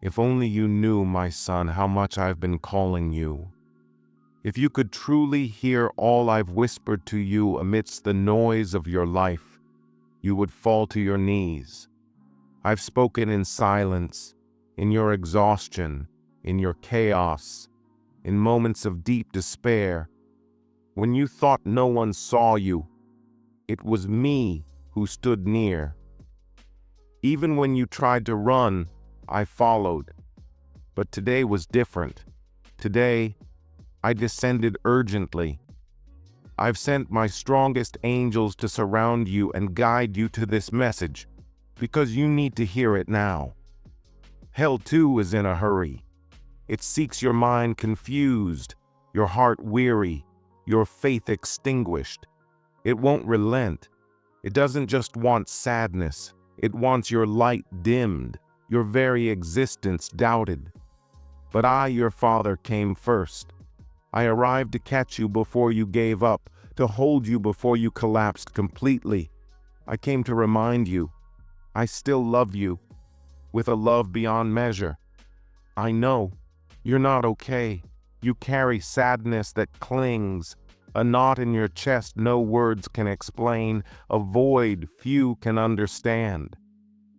If only you knew, my son, how much I've been calling you. If you could truly hear all I've whispered to you amidst the noise of your life, you would fall to your knees. I've spoken in silence, in your exhaustion, in your chaos, in moments of deep despair. When you thought no one saw you, it was me who stood near. Even when you tried to run, I followed. But today was different. Today, I descended urgently. I've sent my strongest angels to surround you and guide you to this message, because you need to hear it now. Hell too is in a hurry. It seeks your mind confused, your heart weary, your faith extinguished. It won't relent. It doesn't just want sadness. It wants your light dimmed, your very existence doubted. But I, your Father, came first. I arrived to catch you before you gave up, to hold you before you collapsed completely. I came to remind you, I still love you, with a love beyond measure. I know, you're not okay. You carry sadness that clings, a knot in your chest no words can explain, a void few can understand.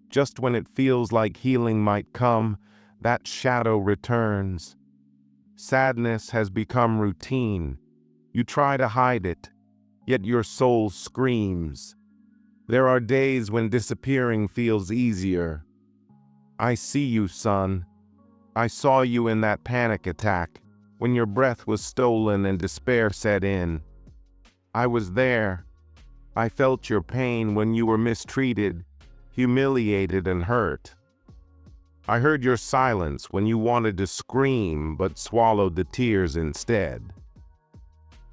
Just when it feels like healing might come, that shadow returns. Sadness has become routine. You try to hide it, yet your soul screams. There are days when disappearing feels easier. I see you, son. I saw you in that panic attack, when your breath was stolen and despair set in. I was there. I felt your pain when you were mistreated, humiliated and hurt. I heard your silence when you wanted to scream but swallowed the tears instead.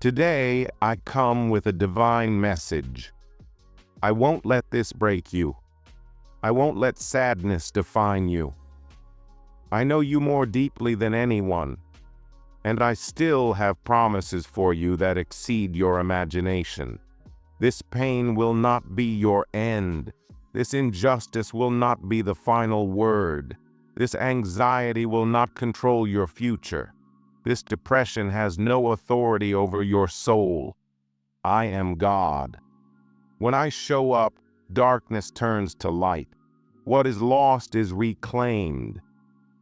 Today, I come with a divine message. I won't let this break you. I won't let sadness define you. I know you more deeply than anyone, and I still have promises for you that exceed your imagination. This pain will not be your end. This injustice will not be the final word. This anxiety will not control your future. This depression has no authority over your soul. I am God. When I show up, darkness turns to light. What is lost is reclaimed.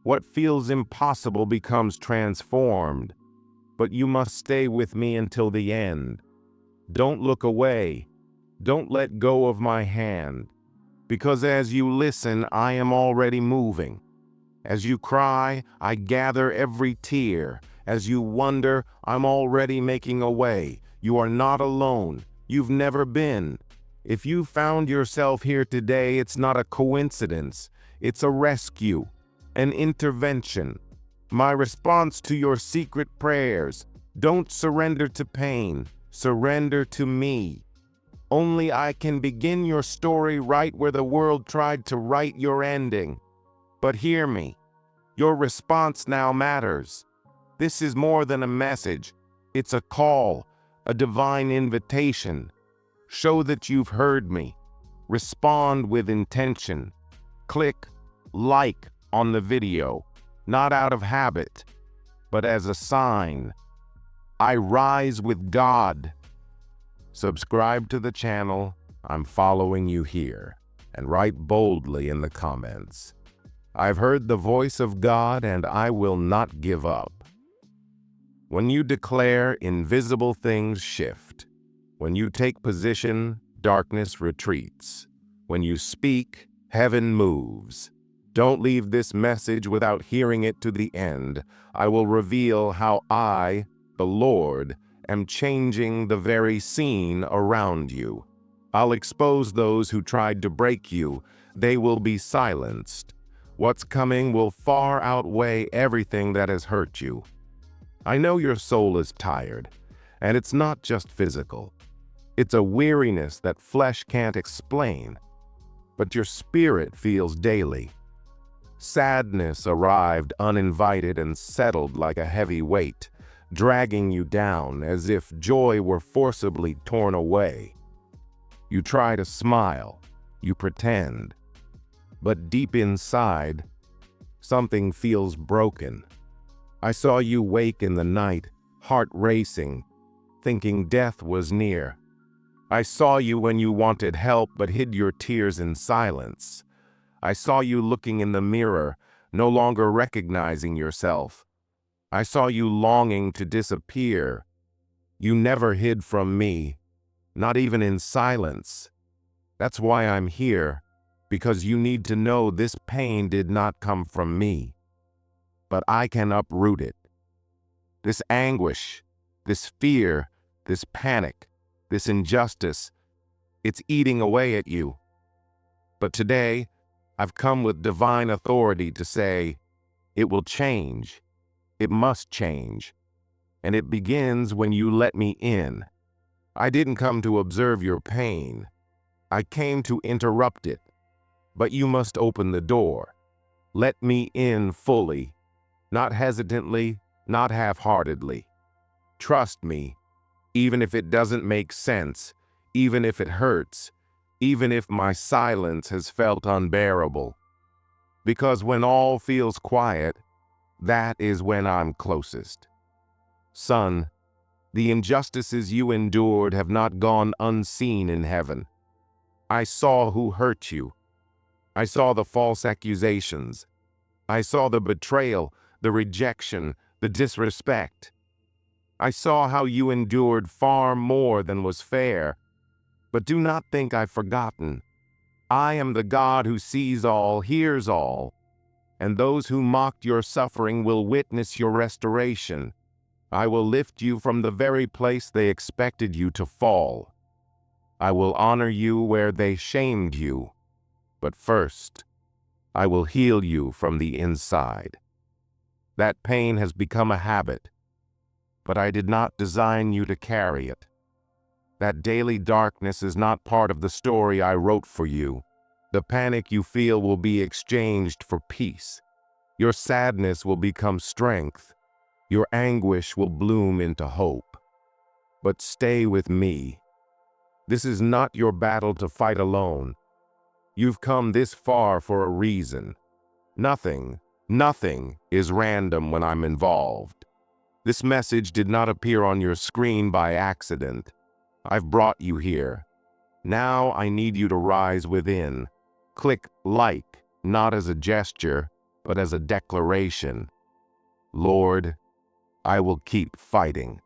What feels impossible becomes transformed. But you must stay with me until the end. Don't look away. Don't let go of my hand. Because as you listen, I am already moving. As you cry, I gather every tear. As you wonder, I'm already making a way. You are not alone. You've never been. If you found yourself here today, it's not a coincidence. It's a rescue, an intervention. My response to your secret prayers: don't surrender to pain, surrender to me. Only I can begin your story right where the world tried to write your ending. But hear me, your response now matters. This is more than a message. It's a call, a divine invitation. Show that you've heard me. Respond with intention. Click like on the video, not out of habit, but as a sign. I rise with God. Subscribe to the channel. I'm following you here. And write boldly in the comments: I've heard the voice of God and I will not give up. When you declare, invisible things shift. When you take position, darkness retreats. When you speak, heaven moves. Don't leave this message without hearing it to the end. I will reveal how I, the Lord, am changing the very scene around you. I'll expose those who tried to break you. They will be silenced. What's coming will far outweigh everything that has hurt you. I know your soul is tired, and it's not just physical. It's a weariness that flesh can't explain, but your spirit feels daily. Sadness arrived uninvited and settled like a heavy weight, dragging you down as if joy were forcibly torn away. You try to smile, you pretend, but deep inside, Something feels broken. I saw you wake in the night, heart racing, thinking death was near. I saw you when you wanted help but hid your tears in silence. I saw you looking in the mirror, no longer recognizing yourself. I saw you longing to disappear. You never hid from me, not even in silence. That's why I'm here, because you need to know this pain did not come from me. But I can uproot it. This anguish, this fear, this panic, this injustice, it's eating away at you. But today, I've come with divine authority to say, it will change. It must change. And it begins when you let me in. I didn't come to observe your pain. I came to interrupt it. But you must open the door. Let me in fully, not hesitantly, not half-heartedly. Trust me, even if it doesn't make sense, even if it hurts, even if my silence has felt unbearable. Because when all feels quiet, that is when I'm closest. Son, the injustices you endured have not gone unseen in heaven. I saw who hurt you. I saw the false accusations. I saw the betrayal, the rejection, the disrespect. I saw how you endured far more than was fair. But do not think I've forgotten. I am the God who sees all, hears all, and those who mocked your suffering will witness your restoration. I will lift you from the very place they expected you to fall. I will honor you where they shamed you. But first, I will heal you from the inside. That pain has become a habit, but I did not design you to carry it. That daily darkness is not part of the story I wrote for you. The panic you feel will be exchanged for peace. Your sadness will become strength. Your anguish will bloom into hope. But stay with me. This is not your battle to fight alone. You've come this far for a reason. Nothing is random when I'm involved. This message did not appear on your screen by accident. I've brought you here. Now I need you to rise within. Click like, not as a gesture, but as a declaration. Lord, I will keep fighting.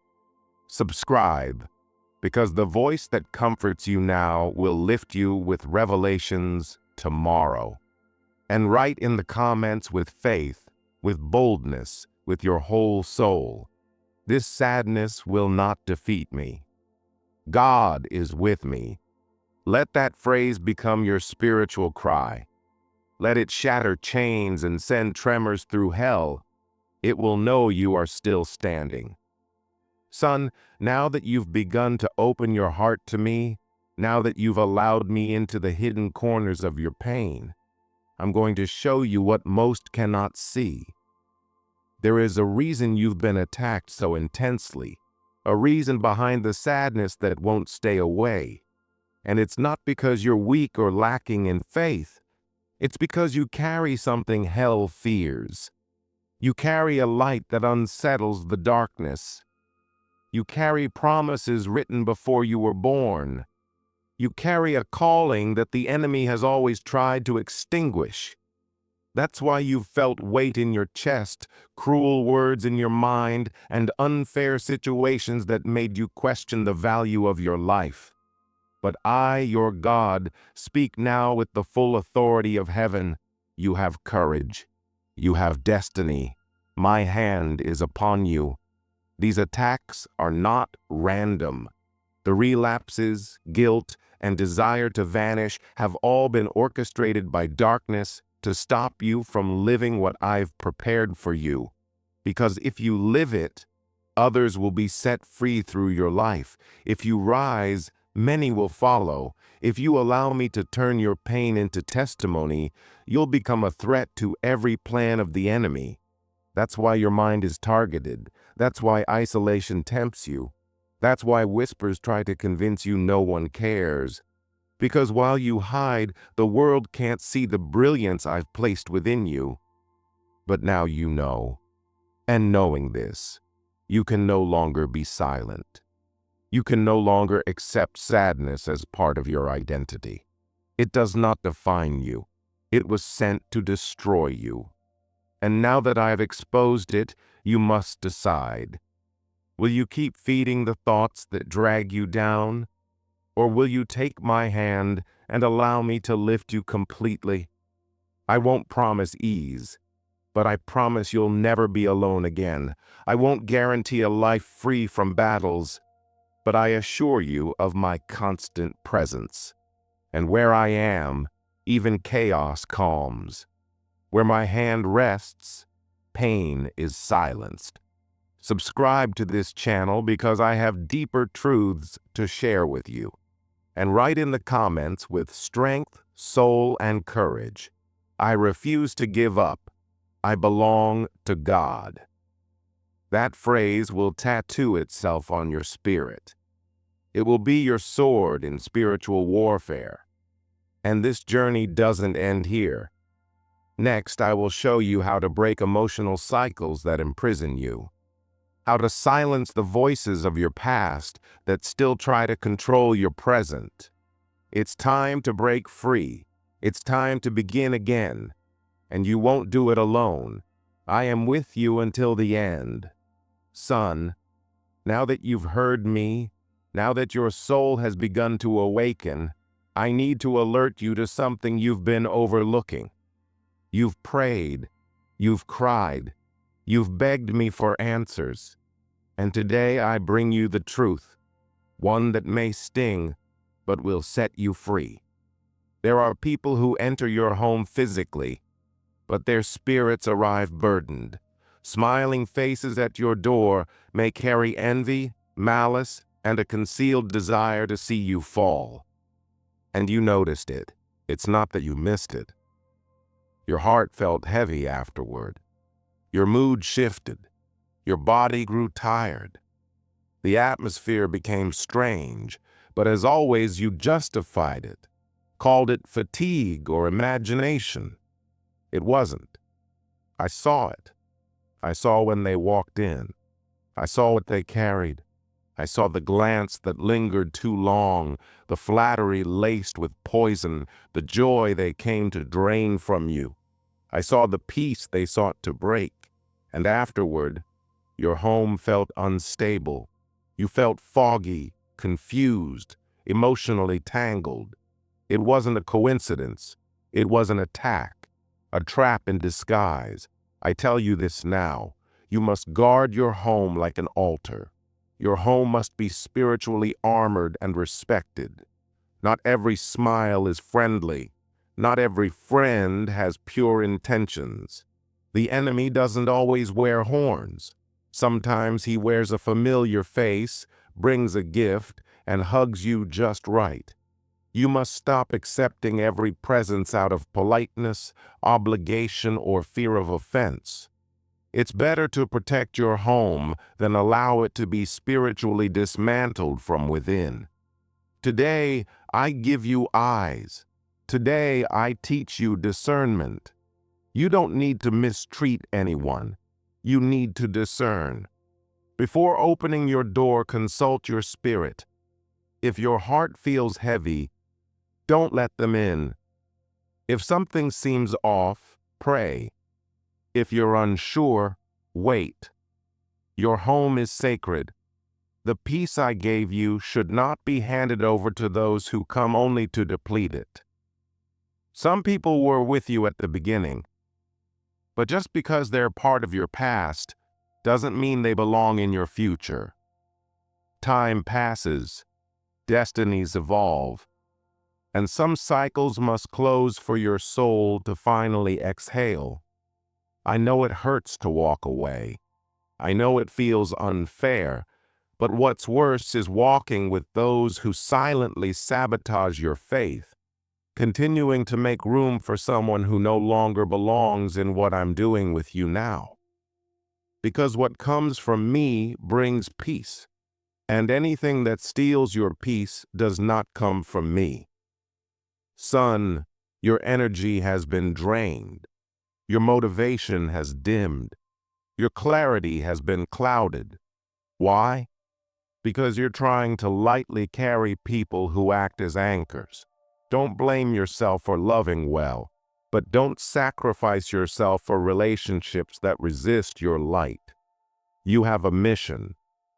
Subscribe, because the voice that comforts you now will lift you with revelations tomorrow. And write in the comments with faith, with boldness, with your whole soul. This sadness will not defeat me. God is with me. Let that phrase become your spiritual cry. Let it shatter chains and send tremors through hell. It will know you are still standing. Son, now that you've begun to open your heart to me, now that you've allowed me into the hidden corners of your pain, I'm going to show you what most cannot see. There is a reason you've been attacked so intensely, a reason behind the sadness that won't stay away. And it's not because you're weak or lacking in faith. It's because you carry something hell fears. You carry a light that unsettles the darkness. You carry promises written before you were born. You carry a calling that the enemy has always tried to extinguish. That's why you've felt weight in your chest, cruel words in your mind, and unfair situations that made you question the value of your life. But I, your God, speak now with the full authority of heaven. You have courage. You have destiny. My hand is upon you. These attacks are not random. The relapses, guilt, and desire to vanish have all been orchestrated by darkness to stop you from living what I've prepared for you. Because if you live it, others will be set free through your life. If you rise, many will follow. If you allow me to turn your pain into testimony, you'll become a threat to every plan of the enemy. That's why your mind is targeted. That's why isolation tempts you. That's why whispers try to convince you no one cares. Because while you hide, the world can't see the brilliance I've placed within you. But now you know. And knowing this, you can no longer be silent. You can no longer accept sadness as part of your identity. It does not define you. It was sent to destroy you. And now that I have exposed it, you must decide. Will you keep feeding the thoughts that drag you down? Or will you take my hand and allow me to lift you completely? I won't promise ease, but I promise you'll never be alone again. I won't guarantee a life free from battles, but I assure you of my constant presence. And where I am, even chaos calms. Where my hand rests, pain is silenced. Subscribe to this channel because I have deeper truths to share with you. And write in the comments with strength, soul, and courage. I refuse to give up. I belong to God. That phrase will tattoo itself on your spirit. It will be your sword in spiritual warfare. And this journey doesn't end here. Next, I will show you how to break emotional cycles that imprison you. How to silence the voices of your past that still try to control your present. It's time to break free. It's time to begin again. And you won't do it alone. I am with you until the end. Son, now that you've heard me, now that your soul has begun to awaken, I need to alert you to something you've been overlooking. You've prayed, you've cried, you've begged me for answers. And today I bring you the truth, one that may sting, but will set you free. There are people who enter your home physically, but their spirits arrive burdened. Smiling faces at your door may carry envy, malice, and a concealed desire to see you fall. And you noticed it. It's not that you missed it. Your heart felt heavy afterward. Your mood shifted. Your body grew tired. The atmosphere became strange, but as always you justified it, called it fatigue or imagination. It wasn't. I saw it. I saw when they walked in. I saw what they carried. I saw the glance that lingered too long, the flattery laced with poison, the joy they came to drain from you. I saw the peace they sought to break. And afterward, your home felt unstable. You felt foggy, confused, emotionally tangled. It wasn't a coincidence. It was an attack, a trap in disguise. I tell you this now. You must guard your home like an altar. Your home must be spiritually armored and respected. Not every smile is friendly. Not every friend has pure intentions. The enemy doesn't always wear horns. Sometimes he wears a familiar face, brings a gift, and hugs you just right. You must stop accepting every presence out of politeness, obligation, or fear of offense. It's better to protect your home than allow it to be spiritually dismantled from within. Today, I give you eyes. Today, I teach you discernment. You don't need to mistreat anyone. You need to discern. Before opening your door, consult your spirit. If your heart feels heavy, don't let them in. If something seems off, pray. If you're unsure, wait. Your home is sacred. The peace I gave you should not be handed over to those who come only to deplete it. Some people were with you at the beginning, but just because they're part of your past doesn't mean they belong in your future. Time passes, destinies evolve, and some cycles must close for your soul to finally exhale. I know it hurts to walk away. I know it feels unfair, but what's worse is walking with those who silently sabotage your faith, continuing to make room for someone who no longer belongs in what I'm doing with you now. Because what comes from me brings peace, and anything that steals your peace does not come from me. Son, your energy has been drained. Your motivation has dimmed. Your clarity has been clouded. Why? Because you're trying to lightly carry people who act as anchors. Don't blame yourself for loving well, but don't sacrifice yourself for relationships that resist your light. You have a mission.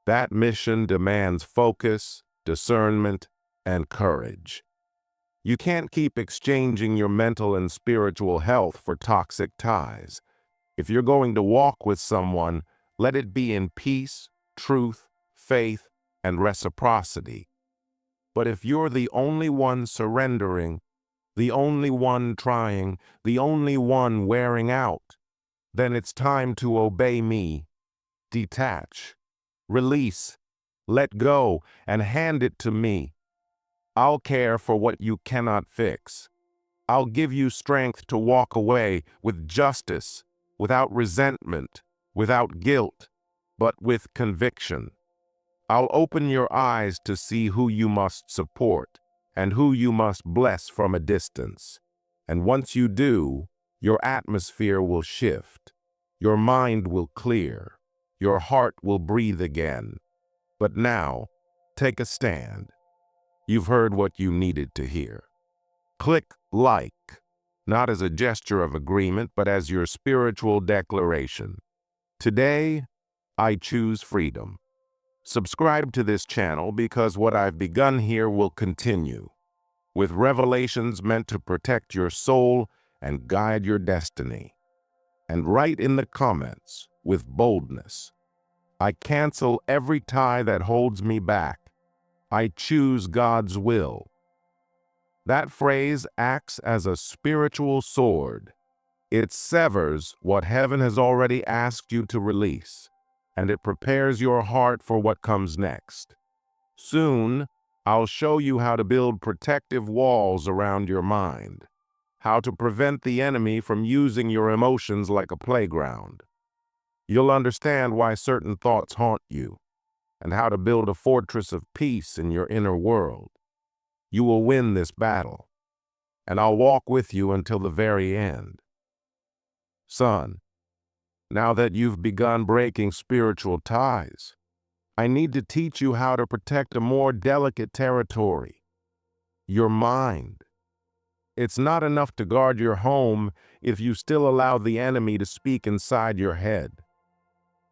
That mission demands focus, discernment, and courage. You can't keep exchanging your mental and spiritual health for toxic ties. If you're going to walk with someone, let it be in peace, truth, faith, and reciprocity. But if you're the only one surrendering, the only one trying, the only one wearing out, then it's time to obey me. Detach, release, let go, and hand it to me. I'll care for what you cannot fix. I'll give you strength to walk away with justice, without resentment, without guilt, but with conviction. I'll open your eyes to see who you must support and who you must bless from a distance. And once you do, your atmosphere will shift. Your mind will clear. Your heart will breathe again. But now, take a stand. You've heard what you needed to hear. Click like, not as a gesture of agreement, but as your spiritual declaration. Today, I choose freedom. Subscribe to this channel because what I've begun here will continue, with revelations meant to protect your soul and guide your destiny. And write in the comments, with boldness, I cancel every tie that holds me back. I choose God's will. That phrase acts as a spiritual sword. It severs what heaven has already asked you to release, and it prepares your heart for what comes next. Soon, I'll show you how to build protective walls around your mind, how to prevent the enemy from using your emotions like a playground. You'll understand why certain thoughts haunt you, and how to build a fortress of peace in your inner world. You will win this battle, and I'll walk with you until the very end. Son, now that you've begun breaking spiritual ties, I need to teach you how to protect a more delicate territory, your mind. It's not enough to guard your home if you still allow the enemy to speak inside your head.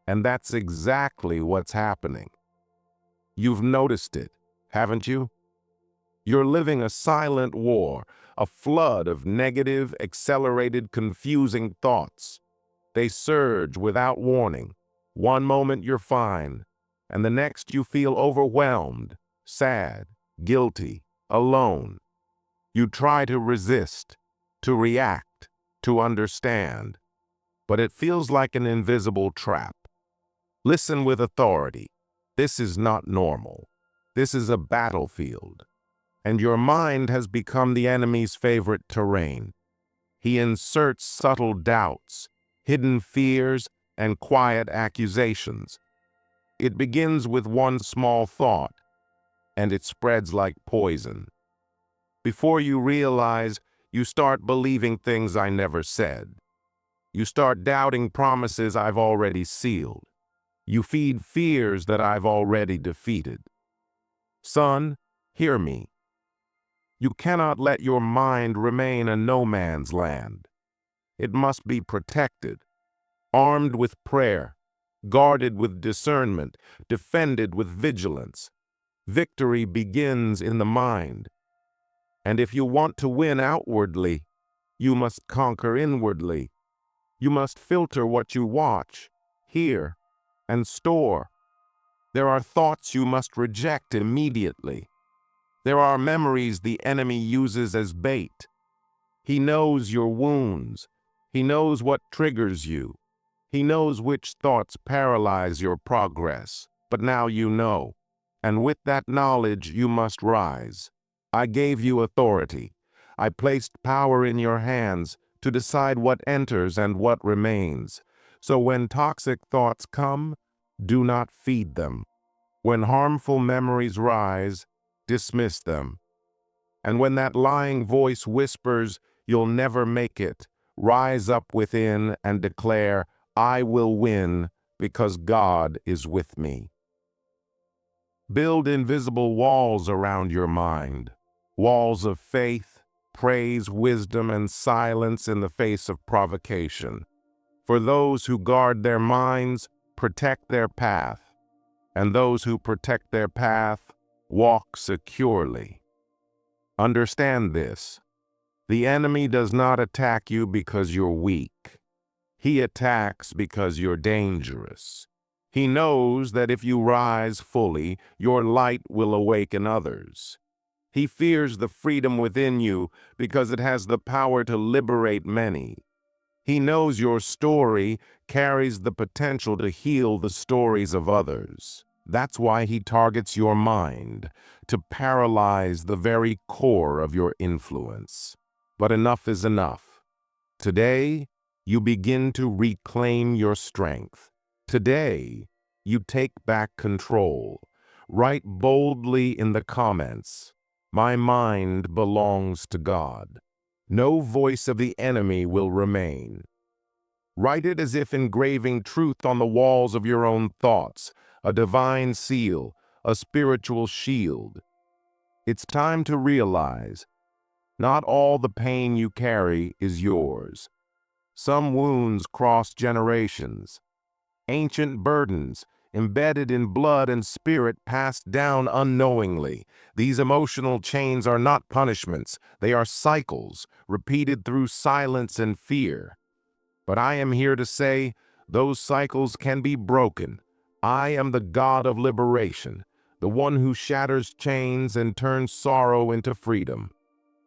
And that's exactly what's happening. You've noticed it, haven't you? You're living a silent war, a flood of negative, accelerated, confusing thoughts. They surge without warning. One moment you're fine, and the next you feel overwhelmed, sad, guilty, alone. You try to resist, to react, to understand, but it feels like an invisible trap. Listen with authority. This is not normal. This is a battlefield. And your mind has become the enemy's favorite terrain. He inserts subtle doubts, hidden fears, and quiet accusations. It begins with one small thought, and it spreads like poison. Before you realize, you start believing things I never said. You start doubting promises I've already sealed. You feed fears that I've already defeated. Son, hear me. You cannot let your mind remain a no man's land. It must be protected, armed with prayer, guarded with discernment, defended with vigilance. Victory begins in the mind. And if you want to win outwardly, you must conquer inwardly. You must filter what you watch, hear, and store. There are thoughts you must reject immediately. There are memories the enemy uses as bait. He knows your wounds. He knows what triggers you. He knows which thoughts paralyze your progress. But now you know. And with that knowledge, you must rise. I gave you authority. I placed power in your hands to decide what enters and what remains. So when toxic thoughts come, do not feed them. When harmful memories rise, dismiss them. And when that lying voice whispers, "You'll never make it," rise up within and declare, I will win because God is with me. Build invisible walls around your mind, walls of faith, praise, wisdom, and silence in the face of provocation. For those who guard their minds, protect their path, and those who protect their path walk securely. Understand this. The enemy does not attack you because you're weak. He attacks because you're dangerous. He knows that if you rise fully, your light will awaken others. He fears the freedom within you because it has the power to liberate many. He knows your story carries the potential to heal the stories of others. That's why he targets your mind, to paralyze the very core of your influence. But enough is enough. Today, you begin to reclaim your strength. Today, you take back control. Write boldly in the comments, my mind belongs to God. No voice of the enemy will remain. Write it as if engraving truth on the walls of your own thoughts, a divine seal, a spiritual shield. It's time to realize, not all the pain you carry is yours. Some wounds cross generations. Ancient burdens, embedded in blood and spirit, passed down unknowingly. These emotional chains are not punishments. They are cycles, repeated through silence and fear. But I am here to say, those cycles can be broken. I am the God of liberation, the one who shatters chains and turns sorrow into freedom.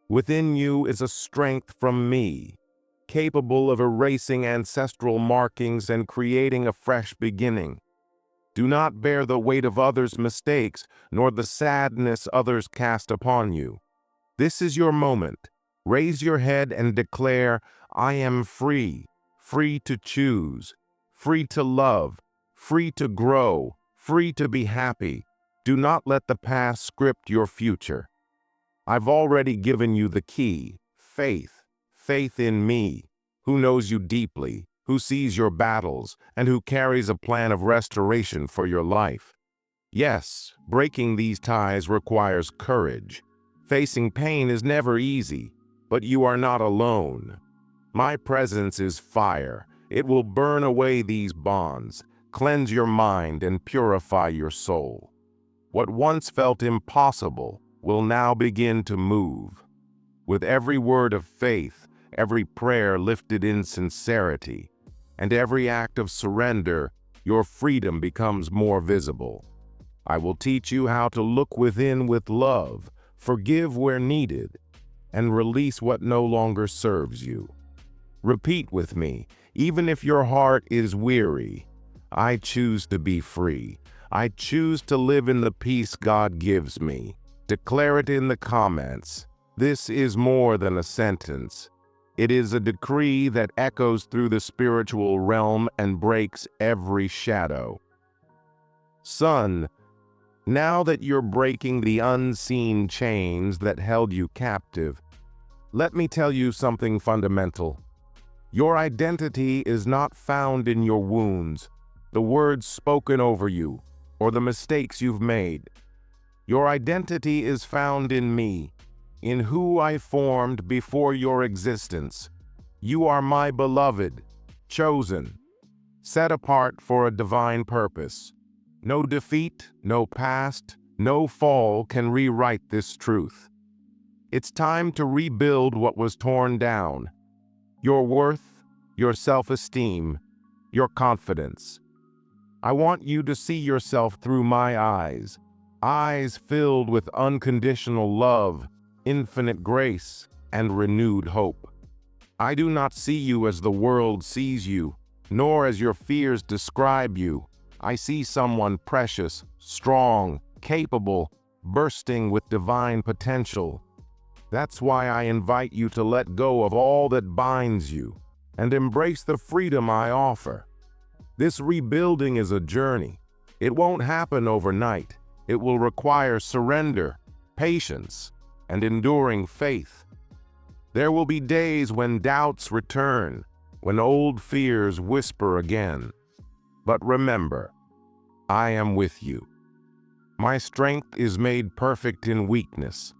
Within you is a strength from me, capable of erasing ancestral markings and creating a fresh beginning. Do not bear the weight of others' mistakes, nor the sadness others cast upon you. This is your moment. Raise your head and declare, I am free, free to choose, free to love, free to grow, free to be happy. Do not let the past script your future. I've already given you the key, faith, faith in me, who knows you deeply, who sees your battles, and who carries a plan of restoration for your life. Yes, breaking these ties requires courage. Facing pain is never easy, but you are not alone. My presence is fire. It will burn away these bonds, cleanse your mind, and purify your soul. What once felt impossible will now begin to move. With every word of faith, every prayer lifted in sincerity, and every act of surrender, your freedom becomes more visible. I will teach you how to look within with love, forgive where needed, and release what no longer serves you. Repeat with me, even if your heart is weary, I choose to be free. I choose to live in the peace God gives me. Declare it in the comments. This is more than a sentence. It is a decree that echoes through the spiritual realm and breaks every shadow. Son, now that you're breaking the unseen chains that held you captive, let me tell you something fundamental. Your identity is not found in your wounds, the words spoken over you, or the mistakes you've made. Your identity is found in me, in who I formed before your existence. You are my beloved, chosen, set apart for a divine purpose. No defeat, no past, no fall can rewrite this truth. It's time to rebuild what was torn down. Your worth, your self-esteem, your confidence. I want you to see yourself through my eyes, eyes filled with unconditional love, infinite grace, and renewed hope. I do not see you as the world sees you, nor as your fears describe you. I see someone precious, strong, capable, bursting with divine potential. That's why I invite you to let go of all that binds you and embrace the freedom I offer. This rebuilding is a journey. It won't happen overnight. It will require surrender, patience, and enduring faith. There will be days when doubts return, when old fears whisper again. But remember, I am with you. My strength is made perfect in weakness.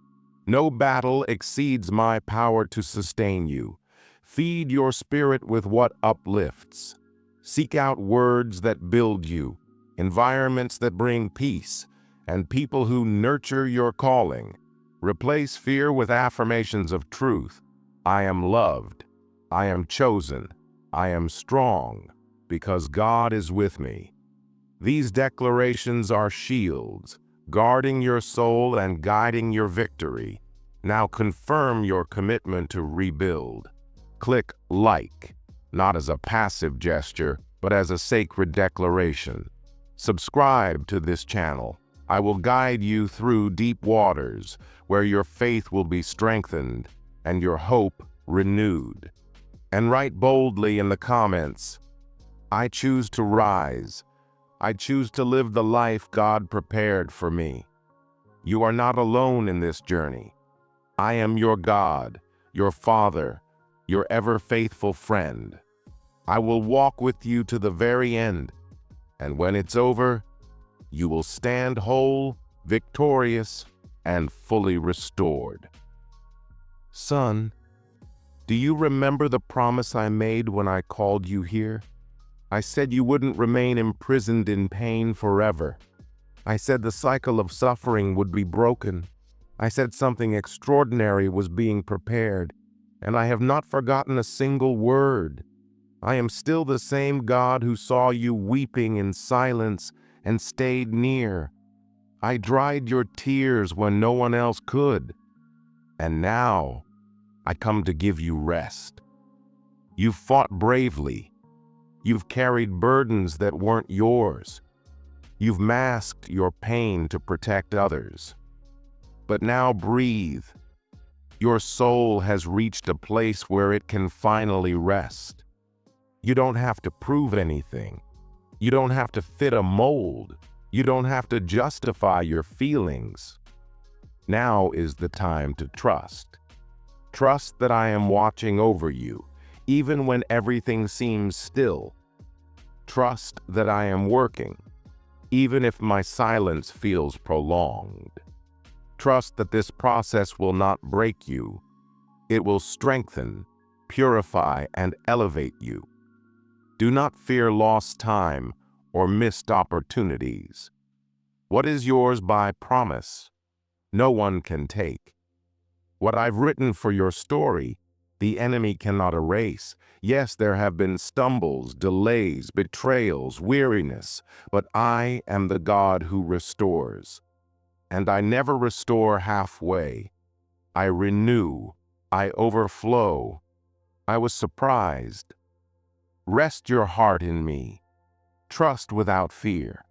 No battle exceeds my power to sustain you. Feed your spirit with what uplifts. Seek out words that build you, environments that bring peace, and people who nurture your calling. Replace fear with affirmations of truth. I am loved. I am chosen. I am strong, because God is with me. These declarations are shields, guarding your soul and guiding your victory. Now confirm your commitment to rebuild. Click like, not as a passive gesture, but as a sacred declaration. Subscribe to this channel. I will guide you through deep waters, where your faith will be strengthened and your hope renewed. And write boldly in the comments, I choose to rise. I choose to live the life God prepared for me. You are not alone in this journey. I am your God, your Father, your ever-faithful friend. I will walk with you to the very end, and when it's over, you will stand whole, victorious, and fully restored. Son, do you remember the promise I made when I called you here? I said you wouldn't remain imprisoned in pain forever. I said the cycle of suffering would be broken. I said something extraordinary was being prepared, and I have not forgotten a single word. I am still the same God who saw you weeping in silence and stayed near. I dried your tears when no one else could. And now, I come to give you rest. You've fought bravely. You've carried burdens that weren't yours. You've masked your pain to protect others. But now breathe. Your soul has reached a place where it can finally rest. You don't have to prove anything. You don't have to fit a mold. You don't have to justify your feelings. Now is the time to trust. Trust that I am watching over you, even when everything seems still. Trust that I am working, even if my silence feels prolonged. Trust that this process will not break you. It will strengthen, purify, and elevate you. Do not fear lost time or missed opportunities. What is yours by promise, no one can take. What I've written for your story, the enemy cannot erase. Yes, there have been stumbles, delays, betrayals, weariness, but I am the God who restores. And I never restore halfway. I renew. I overflow. I was surprised. Rest your heart in me. Trust without fear.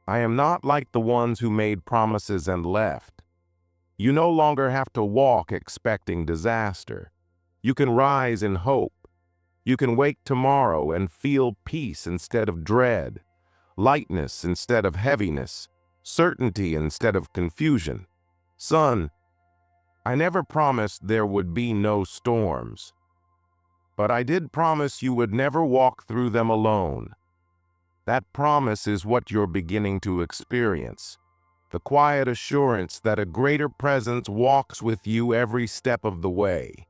I am not like the ones who made promises and left. You no longer have to walk expecting disaster. You can rise in hope. You can wake tomorrow and feel peace instead of dread, lightness instead of heaviness, certainty instead of confusion. Son, I never promised there would be no storms, but I did promise you would never walk through them alone. That promise is what you're beginning to experience. The quiet assurance that a greater presence walks with you every step of the way.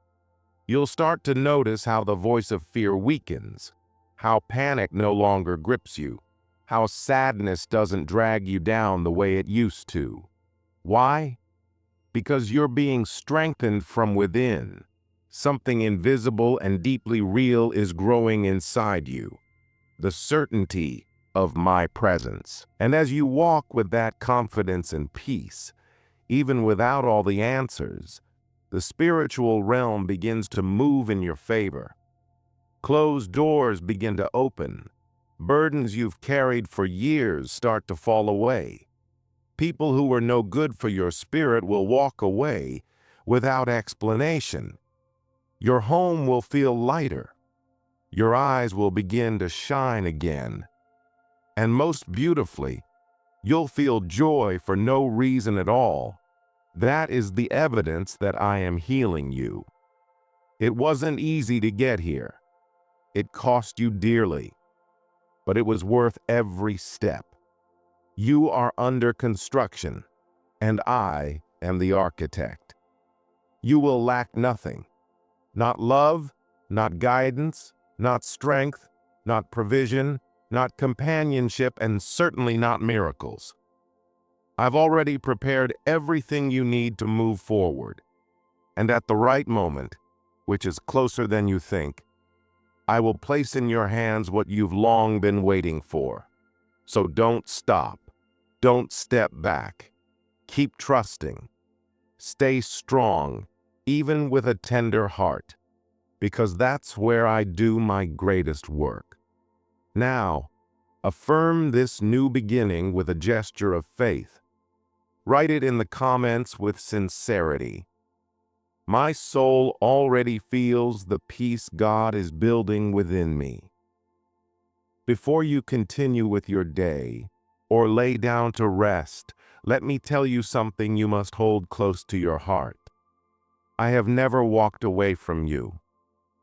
You'll start to notice how the voice of fear weakens, how panic no longer grips you, how sadness doesn't drag you down the way it used to. Why? Because you're being strengthened from within. Something invisible and deeply real is growing inside you. The certainty of my presence. And as you walk with that confidence and peace, even without all the answers, the spiritual realm begins to move in your favor. Closed doors begin to open. Burdens you've carried for years start to fall away. People who were no good for your spirit will walk away without explanation. Your home will feel lighter. Your eyes will begin to shine again. And most beautifully, you'll feel joy for no reason at all. That is the evidence that I am healing you. It wasn't easy to get here. It cost you dearly, but it was worth every step. You are under construction, and I am the architect. You will lack nothing. Not love, not guidance, not strength, not provision, not companionship, and certainly not miracles. I've already prepared everything you need to move forward. And at the right moment, which is closer than you think, I will place in your hands what you've long been waiting for. So don't stop. Don't step back. Keep trusting. Stay strong, even with a tender heart, because that's where I do my greatest work. Now, affirm this new beginning with a gesture of faith. Write it in the comments with sincerity. My soul already feels the peace God is building within me. Before you continue with your day or lay down to rest, let me tell you something you must hold close to your heart. I have never walked away from you.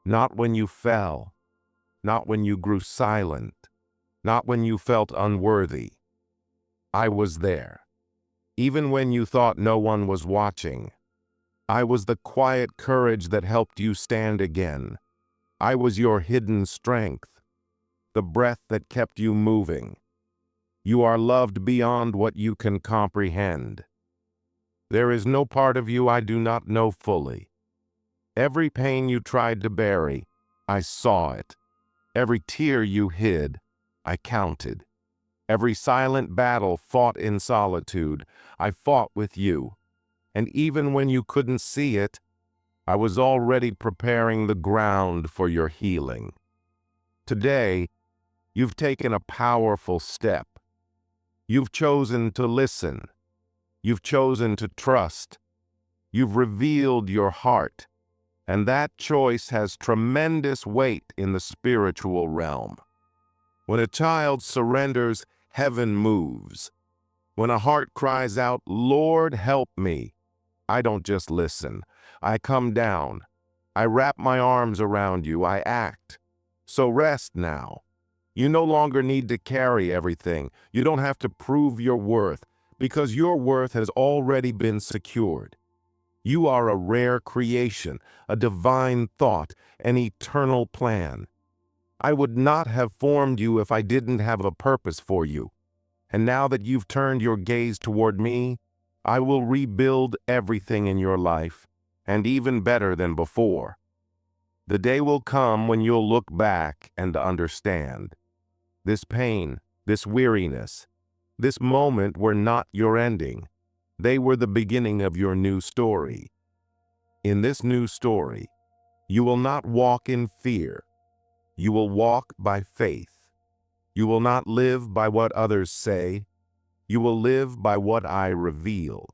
Not when you fell, not when you grew silent, not when you felt unworthy. I was there. Even when you thought no one was watching, I was the quiet courage that helped you stand again. I was your hidden strength, the breath that kept you moving. You are loved beyond what you can comprehend. There is no part of you I do not know fully. Every pain you tried to bury, I saw it. Every tear you hid, I counted. Every silent battle fought in solitude, I fought with you. And even when you couldn't see it, I was already preparing the ground for your healing. Today, you've taken a powerful step. You've chosen to listen. You've chosen to trust. You've revealed your heart. And that choice has tremendous weight in the spiritual realm. When a child surrenders, heaven moves. When a heart cries out, "Lord, help me," I don't just listen. I come down. I wrap my arms around you. I act. So rest now. You no longer need to carry everything. You don't have to prove your worth, because your worth has already been secured. You are a rare creation, a divine thought, an eternal plan. I would not have formed you if I didn't have a purpose for you. And now that you've turned your gaze toward me, I will rebuild everything in your life, and even better than before. The day will come when you'll look back and understand. This pain, this weariness, this moment were not your ending. They were the beginning of your new story. In this new story, you will not walk in fear. You will walk by faith. You will not live by what others say. You will live by what I reveal.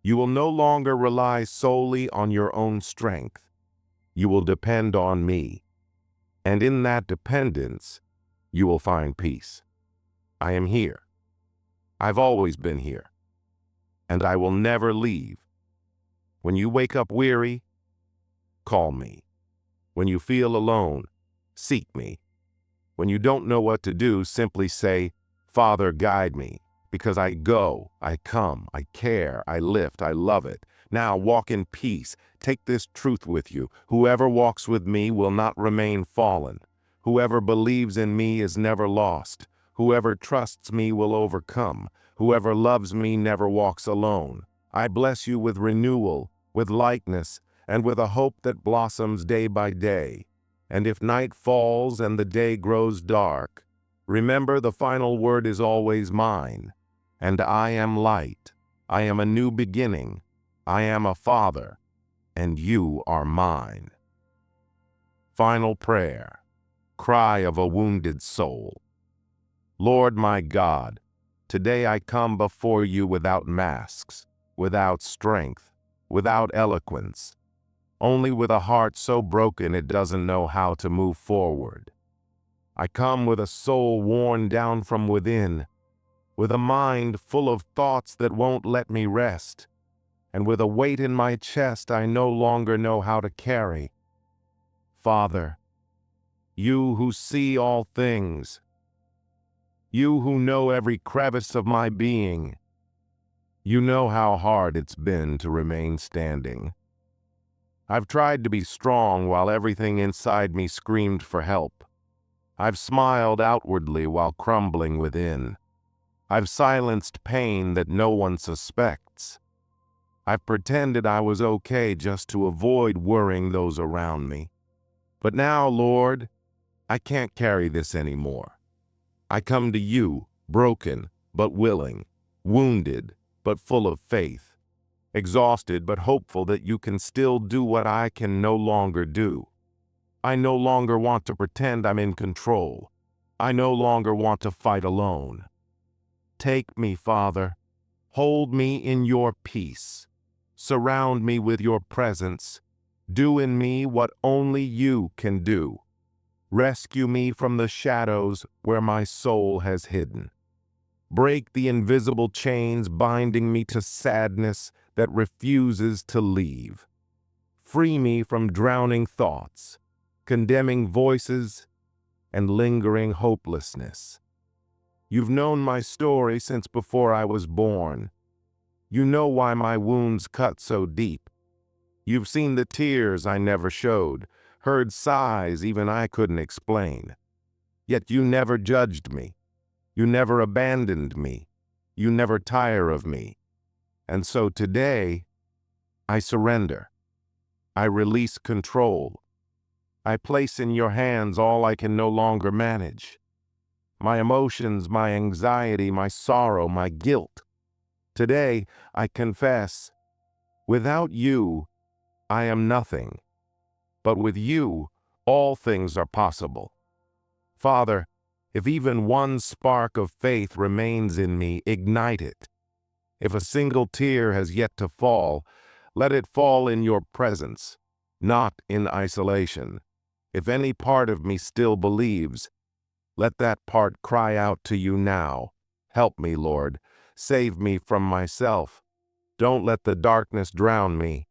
You will no longer rely solely on your own strength. You will depend on me. And in that dependence, you will find peace. I am here. I've always been here. And I will never leave. When you wake up weary, call me. When you feel alone, seek me. When you don't know what to do, simply say, "Father, guide me," because I go, I come, I care, I lift, I love it. Now walk in peace. Take this truth with you. Whoever walks with me will not remain fallen. Whoever believes in me is never lost. Whoever trusts me will overcome. Whoever loves me never walks alone. I bless you with renewal, with likeness, and with a hope that blossoms day by day. And if night falls and the day grows dark, remember the final word is always mine. And I am light. I am a new beginning. I am a father, and you are mine. Final prayer. Cry of a wounded soul. Lord my God, today I come before you without masks, without strength, without eloquence, only with a heart so broken it doesn't know how to move forward. I come with a soul worn down from within, with a mind full of thoughts that won't let me rest, and with a weight in my chest I no longer know how to carry. Father, you who see all things, you who know every crevice of my being, you know how hard it's been to remain standing. I've tried to be strong while everything inside me screamed for help. I've smiled outwardly while crumbling within. I've silenced pain that no one suspects. I've pretended I was okay just to avoid worrying those around me. But now, Lord, I can't carry this anymore. I come to you, broken but willing, wounded but full of faith, exhausted but hopeful that you can still do what I can no longer do. I no longer want to pretend I'm in control. I no longer want to fight alone. Take me, Father. Hold me in your peace. Surround me with your presence. Do in me what only you can do. Rescue me from the shadows where my soul has hidden. Break the invisible chains binding me to sadness that refuses to leave. Free me from drowning thoughts, condemning voices, and lingering hopelessness. You've known my story since before I was born. You know why my wounds cut so deep. You've seen the tears I never showed, heard sighs even I couldn't explain. Yet you never judged me. You never abandoned me. You never tire of me. And so today, I surrender. I release control. I place in your hands all I can no longer manage. My emotions, my anxiety, my sorrow, my guilt. Today, I confess, without you, I am nothing. But with you, all things are possible. Father, if even one spark of faith remains in me, ignite it. If a single tear has yet to fall, let it fall in your presence, not in isolation. If any part of me still believes, let that part cry out to you now. Help me, Lord. Save me from myself. Don't let the darkness drown me.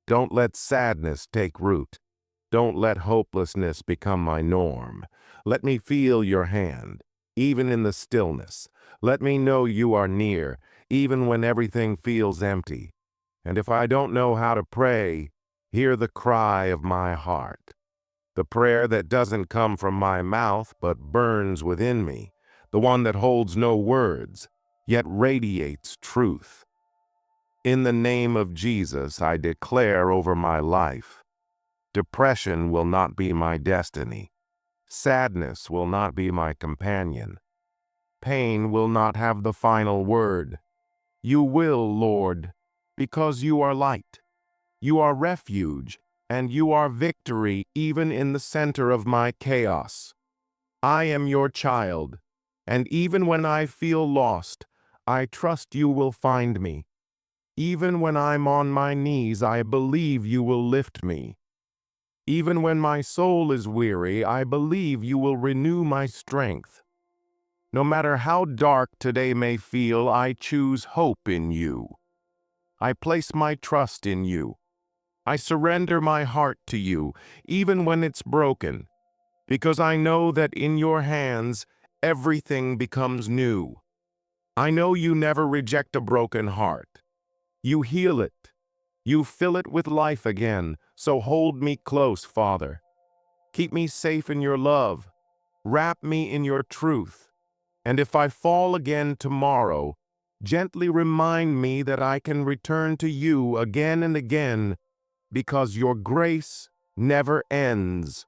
Don't let sadness take root. Don't let hopelessness become my norm. Let me feel your hand, even in the stillness. Let me know you are near, even when everything feels empty. And if I don't know how to pray, hear the cry of my heart. The prayer that doesn't come from my mouth but burns within me. The one that holds no words, yet radiates truth. In the name of Jesus, I declare over my life, depression will not be my destiny. Sadness will not be my companion. Pain will not have the final word. You will, Lord, because you are light. You are refuge, and you are victory even in the center of my chaos. I am your child, and even when I feel lost, I trust you will find me. Even when I'm on my knees, I believe you will lift me. Even when my soul is weary, I believe you will renew my strength. No matter how dark today may feel, I choose hope in you. I place my trust in you. I surrender my heart to you, even when it's broken, because I know that in your hands, everything becomes new. I know you never reject a broken heart. You heal it. You fill it with life again, so hold me close, Father. Keep me safe in your love. Wrap me in your truth. And if I fall again tomorrow, gently remind me that I can return to you again and again because your grace never ends.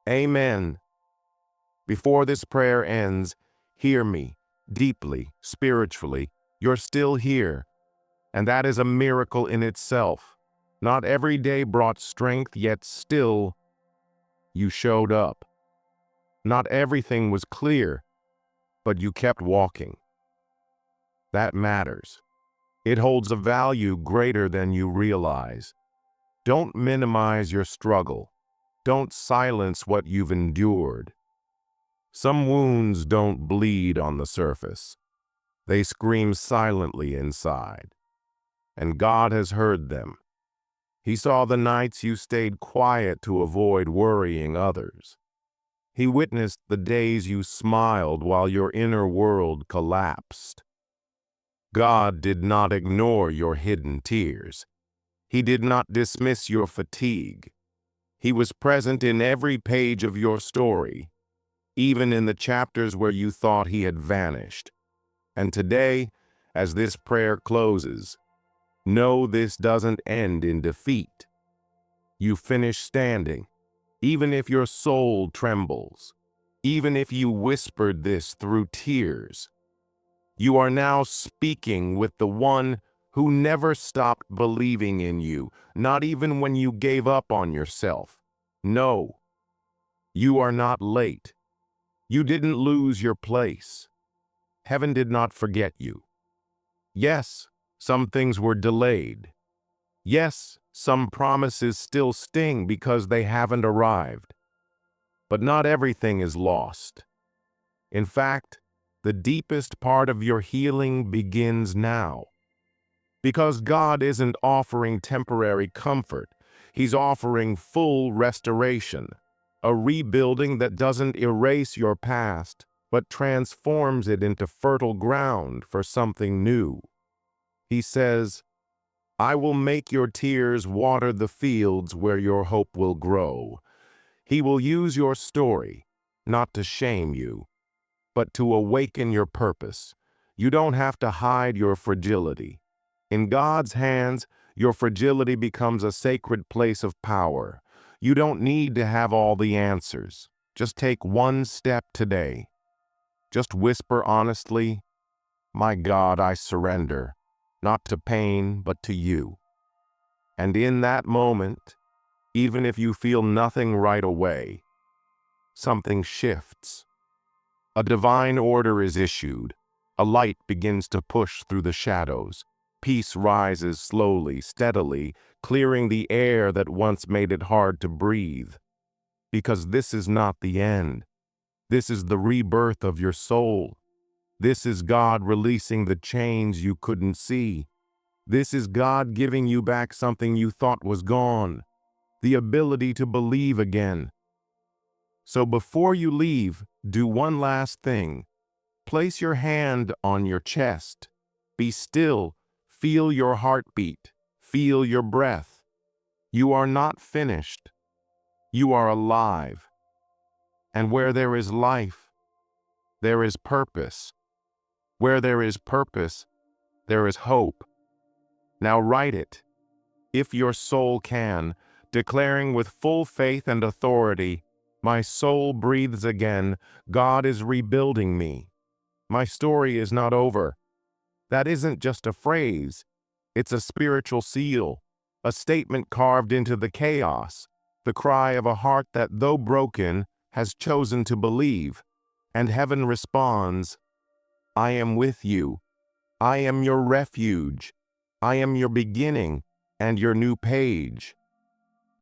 Amen. Before this prayer ends, hear me deeply, spiritually. You're still here, and that is a miracle in itself. Not every day brought strength, yet still you showed up. Not everything was clear, but you kept walking. That matters. It holds a value greater than you realize. Don't minimize your struggle. Don't silence what you've endured. Some wounds don't bleed on the surface. They scream silently inside. And God has heard them. He saw the nights you stayed quiet to avoid worrying others. He witnessed the days you smiled while your inner world collapsed. God did not ignore your hidden tears. He did not dismiss your fatigue. He was present in every page of your story, even in the chapters where you thought he had vanished. And today, as this prayer closes, know this doesn't end in defeat. You finish standing, even if your soul trembles, even if you whispered this through tears. You are now speaking with the one who never stopped believing in you, not even when you gave up on yourself. No, you are not late. You didn't lose your place. Heaven did not forget you. Yes, some things were delayed. Yes, some promises still sting because they haven't arrived. But not everything is lost. In fact, the deepest part of your healing begins now. Because God isn't offering temporary comfort, He's offering full restoration, a rebuilding that doesn't erase your past, but transforms it into fertile ground for something new. He says, I will make your tears water the fields where your hope will grow. He will use your story, not to shame you, but to awaken your purpose. You don't have to hide your fragility. In God's hands, your fragility becomes a sacred place of power. You don't need to have all the answers. Just take one step today. Just whisper honestly, my God, I surrender, not to pain, but to you. And in that moment, even if you feel nothing right away, something shifts. A divine order is issued. A light begins to push through the shadows. Peace rises slowly, steadily, clearing the air that once made it hard to breathe. Because this is not the end. This is the rebirth of your soul. This is God releasing the chains you couldn't see. This is God giving you back something you thought was gone, the ability to believe again. So before you leave, do one last thing. Place your hand on your chest. Be still. Feel your heartbeat. Feel your breath. You are not finished. You are alive. And where there is life, there is purpose. Where there is purpose, there is hope. Now write it, if your soul can, declaring with full faith and authority, my soul breathes again. God is rebuilding me. My story is not over. That isn't just a phrase. It's a spiritual seal, a statement carved into the chaos, the cry of a heart that, though broken, has chosen to believe. And heaven responds, I am with you. I am your refuge. I am your beginning and your new page.